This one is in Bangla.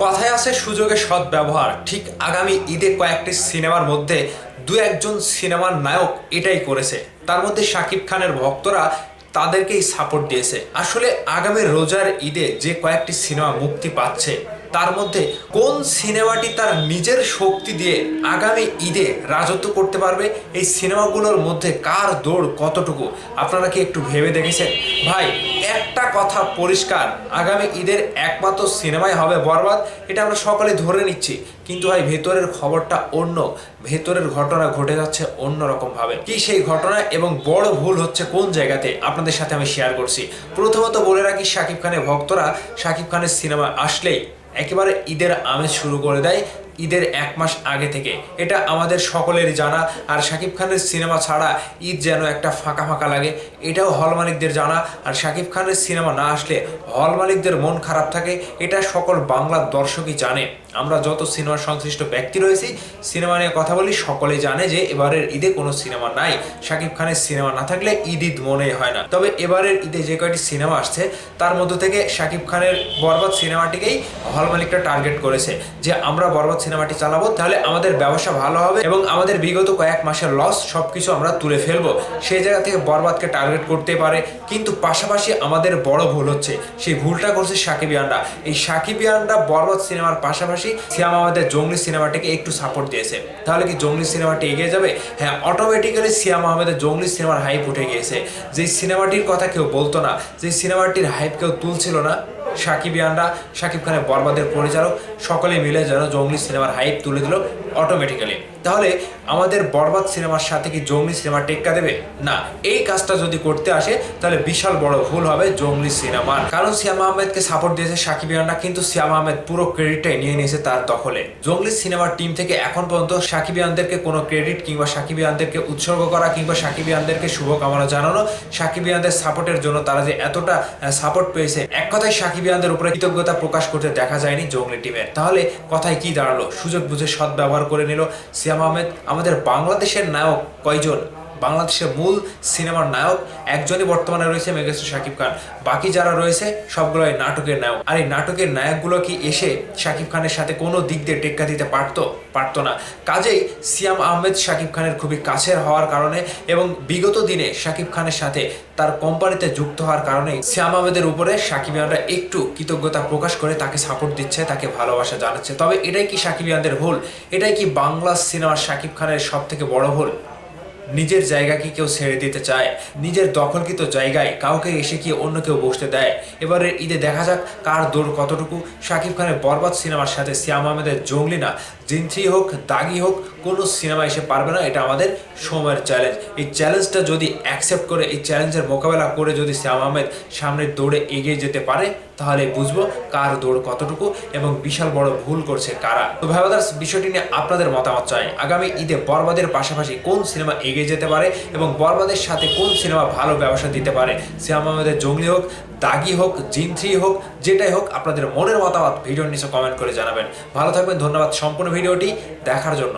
কথায় আছে সুযোগের সদ্ব্যবহার। ঠিক আগামী ঈদে কয়েকটি সিনেমার মধ্যে দু একজন সিনেমার নায়ক এটাই করেছে। তার মধ্যে শাকিব খানের ভক্তরা তাদেরকেই সাপোর্ট দিয়েছে। আসলে আগামী রোজার ঈদে যে কয়েকটি সিনেমা মুক্তি পাচ্ছে তার মধ্যে কোন সিনেমাটি তার নিজের শক্তি দিয়ে আগামী ঈদে রাজত্ব করতে পারবে, এই সিনেমাগুলোর মধ্যে কার দৌড় কতটুকু আপনারা কি একটু ভেবে দেখেছেন? ভাই, একটা কথা পরিষ্কার, আগামী ঈদের একমাত্র সিনেমাই হবে বরবাদ, এটা আমরা সকলে ধরে নিচ্ছি। কিন্তু ভাই, ভেতরের খবরটা অন্য, ভেতরের ঘটনা ঘটে যাচ্ছে অন্য রকম ভাবে। কি সেই ঘটনা এবং বড় ভুল হচ্ছে কোন জায়গাতে আপনাদের সাথে আমি শেয়ার করছি। প্রথমত বলে রাখি, শাকিব খানের ভক্তরা শাকিব খানের সিনেমা আসলেই একেবারে ঈদের আমেজ শুরু করে দেয় ঈদের এক মাস আগে থেকে। এটা আমাদের সকলেরই জানা। আর শাকিব খানের সিনেমা ছাড়া ঈদ যেন একটা ফাঁকা ফাঁকা লাগে, এটাও হল মালিকদের জানা। আর শাকিব খানের সিনেমা না আসলে হল মালিকদের মন খারাপ থাকে, এটা সকল বাংলার দর্শকই জানে। আমরা যত সিনেমা সংশ্লিষ্ট ব্যক্তি রয়েছি, সিনেমা নিয়ে কথা বলি, সকলেই জানে যে এবারের ঈদে কোনো সিনেমা নাই। শাকিব খানের সিনেমা না থাকলে ঈদ ঈদ মনেই হয় না। তবে এবারের ঈদে যে কয়টি সিনেমা আসছে তার মধ্যে থেকে শাকিব খানের বরবাদ সিনেমাটিকেই হল মালিকরা টার্গেট করেছে যে আমরা বরবাদ সিনেমাটি চালাবো, তাহলে আমাদের ব্যবসা ভালো হবে এবং আমাদের বিগত কয়েক মাসের লস সবকিছু আমরা তুলে ফেলবো। সেই জায়গা থেকে বরবাদকে টার্গেট করতে পারে। কিন্তু পাশাপাশি আমাদের বড় ভুল হচ্ছে, সেই ভুলটা করছে সাকিবিয়ানরা। এই সাকিবিয়ানরা বরবাদ সিনেমার পাশাপাশি সিয়াম আহমেদের জঙ্গলি সিনেমাটিকে একটু সাপোর্ট দিয়েছে। তাহলে কি জঙ্গলি সিনেমাটি এগিয়ে যাবে? হ্যাঁ, অটোমেটিক্যালি সিয়াম আহমেদের জঙ্গলি সিনেমার হাইপ উঠে গিয়েছে। যেই সিনেমাটির কথা কেউ বলতো না, যেই সিনেমাটির হাইপ কেউ তুলছিল না, সাকিবিয়ানরা, শাকিব খানের বরবাদের পরিচালক সকলে মিলে যেন জঙ্গলি সিনেমার হাইপ তুলে দিল অটোমেটিক্যালি। তাহলে আমাদের বরবাদ সিনেমার সাথে কি জঙ্গলি সিনেমা টেক্কা দেবে? না। এই কাজটা যদি করতে আসে তাহলে বিশাল বড় ভুল হবে জঙ্গলি সিনেমার। কারণ সিয়াম আহমেদকে সাপোর্ট দিয়েছে সাকিবিয়ানরা, কিন্তু সিয়াম আহমেদ পুরো ক্রেডিটটাই নিয়ে নিয়েছে তার দখলে। জঙ্গলি সিনেমার টিম থেকে এখন পর্যন্ত সাকিবিয়ানদেরকে কোনো ক্রেডিট কিংবা সাকিবিয়ানদেরকে উৎসর্গ করা কিংবা সাকিবিয়ানদেরকে শুভকামনা জানানো, সাকিবিয়ানদের সাপোর্টের জন্য তারা যে এতটা সাপোর্ট পেয়েছে, এক কথায় সাকিবিয়ানদের উপরে কৃতজ্ঞতা প্রকাশ করতে দেখা যায়নি জঙ্গলি টিমের। তাহলে কথায় কি দাঁড়ালো? সুযোগ বুঝে সৎ ব্যবহার করে নিল সিয়াম আহমেদ। আমাদের বাংলাদেশের নায়ক কয়জন? বাংলাদেশের মূল সিনেমার নায়ক একজনই বর্তমানে রয়েছে, মেগাস্টার শাকিব খান। বাকি যারা রয়েছে সবগুলোই নাটকের নায়ক। আর এই নাটকের নায়কগুলো কি এসে শাকিব খানের সাথে কোনো দিক দিয়ে টেক্কা দিতে পারতো না। কাজেই সিয়াম আহমেদ শাকিব খানের খুবই কাছের হওয়ার কারণে এবং বিগত দিনে শাকিব খানের সাথে তার কোম্পানিতে যুক্ত হওয়ার কারণে সিয়াম আহমেদের উপরে সাকিবিয়ানরা একটু কৃতজ্ঞতা প্রকাশ করে তাকে সাপোর্ট দিচ্ছে, তাকে ভালোবাসা জানাচ্ছে। তবে এটাই কি সাকিবিয়ানদের ভুল? এটাই কি বাংলা সিনেমার শাকিব খানের সব থেকে বড় ভুল? নিজের জায়গা কি কেউ ছেড়ে দিতে চায়? নিজের দখলকৃত জায়গায় কাউকে এসে কি অন্য কেউ বসতে দেয়? এবারের ঈদে দেখা যাক কার দৌড় কতটুকু। শাকিব খানের বরবাদ সিনেমার সাথে সিয়াম আহমেদের জঙ্গলি না, জিন্ত্রি হোক, দাগি হোক, কোনো সিনেমা এসে পারবে না। এটা আমাদের সময়ের চ্যালেঞ্জ। এই চ্যালেঞ্জটা যদি অ্যাকসেপ্ট করে, এই চ্যালেঞ্জের মোকাবেলা করে যদি সিয়াম আহমেদ সামনের দৌড়ে এগিয়ে যেতে পারে, তাহলে বুঝবো কার দৌড় কতটুকু এবং বিশাল বড় ভুল করছে কারা। তো ভাইবাদার্স, বিষয়টি নিয়ে আপনাদের মতামত চাই। আগামী ঈদে বরবাদের পাশাপাশি কোন সিনেমা এগিয়ে যেতে পারে এবং বরবাদের সাথে কোন সিনেমা ভালো ব্যবসা দিতে পারে? সিয়াম আহমেদের জঙ্গলি হোক, দাগি হোক, জিন্ত্রি হোক, যেটাই হোক, আপনাদের মনের মতামত ভিডিওর নিচে কমেন্ট করে জানাবেন। ভালো থাকবেন, ধন্যবাদ সম্পূর্ণ ভিডিওটি দেখার জন্য।